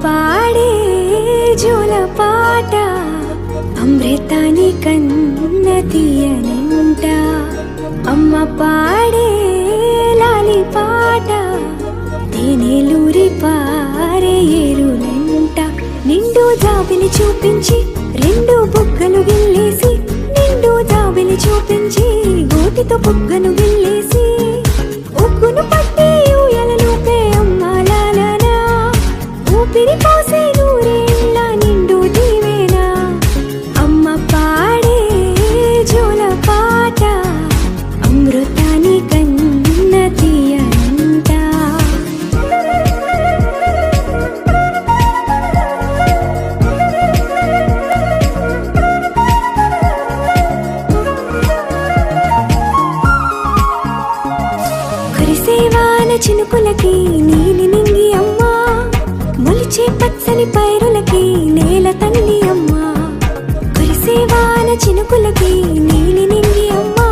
పాడే జోల పాట అమృతాని కన్న తీయనంట. అమ్మ పాడే లాలి పాట తేనెలూరి పారే ఏరులంట. నిండు జాబిలి చూపించి రెండు బుగ్గలు గిల్లేసి, నిండు జాబిలి చూపించి గోటితో బుగ్గను గిల్లేసి, ఉగ్గును పట్టి ఊయలలోపే అమ్మాలాలనా, ఊపిరి పోసే నూరేళ్ళ నిండు దీవేనా. అమ్మ పాడే జోల పాట అమృతాని కన్న తీయనంట. కురిసేవాన చినుకులకి నీలి నింగి అమ్మా, మొలిచే పచ్చని పైరులకి నేల తల్లి అమ్మా. కురిసేవాన చినుకులకి నీలి నింగి అమ్మా,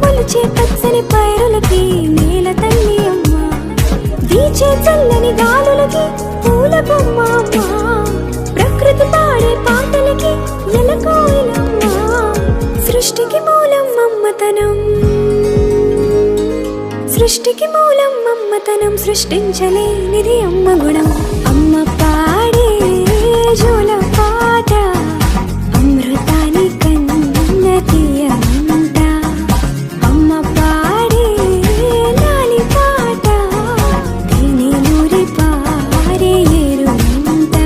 మొలిచే పచ్చని పైరులకి నేల తల్లి అమ్మా. వీచే చల్లని గాలులకి పూల బొమ్మ అమ్మా, ప్రకృతి పాడే పాటలకి ఎలకోయిలమ్మా. సృష్టికి మూలం మమ్మతనం, సృష్టికి మూలం మమ్మతనం, సృష్టించలేనిది అమ్మ గుణం. అమ్మ పాడే జోల పాట అమృతాని కన్న తీయనంట. అమ్మ పాడే లాలి పాట తేనెలూరి పారే ఏరులంట.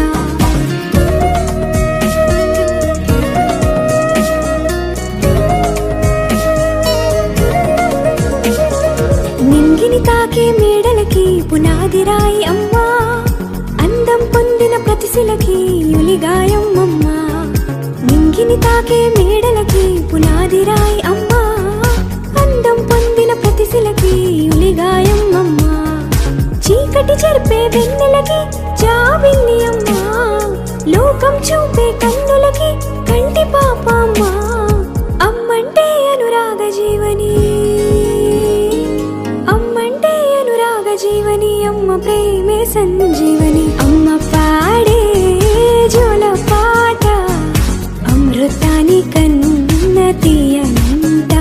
నింగిని తాకే మేడలకి పునాది రాయి అమ్మా, అందం పొందిన ప్రతిశిలకి యులిగాయం అమ్మా. నింగిని తాకే మేడలకి పునాది రాయి అమ్మా, అందం పొందిన ప్రతిశిలకి యులిగాయం అమ్మా. చీకటి చెరిపే వెన్నెలకి జాబిల్లి అమ్మా, లోకం చూపే కన్నులకి కంటి పాప అమ్మా. అమ్మంటే అనురాగ జీవని, అమ్మంటే అనురాగ జీవని, అమ్మ ప్రేమే సంజీవని. అమ్మ పాడే జోల పాట అమృతాని కన్న తీయనంట.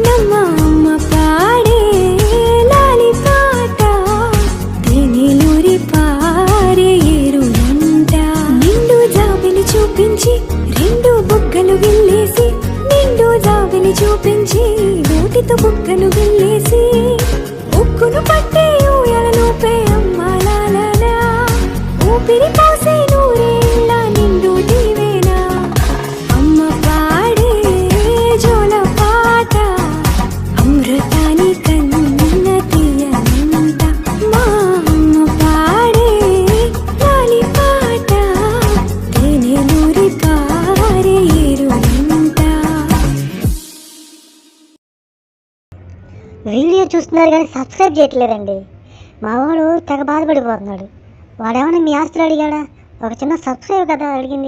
నమ్మ అమ్మ పాడే లాలి పాట తేనెలూరి పారే ఏరులంట. నిండు జాబిలి చూపించి రెండు బుగ్గలు గిల్లేసి, నిండు జాబిలి చూపించి నోటితో బుగ్గను గిల్లేసి, ఉక్కును పట్టి ఊయలలోపే అమ్మాలాలనా, ఊపిరి పోసే నూరేళ్ళ నిండు దీవేనా. అమ్మ పాడే జోల పాట అమృతాని కన్న తీయనంట. మా అమ్మ పాడే లాలి పాట తేనెలూరి పారే ఏరులంట. వీడియో చూస్తున్నారు కానీ సబ్స్క్రైబ్ చేయట్లేదండి. మా వాడు తెగ బాధపడిపోతున్నాడు. వాడేమన్నా మీ ఆస్తులు అడిగాడా? ఒక చిన్న సబ్స్క్రైబ్ కదా అడిగింది.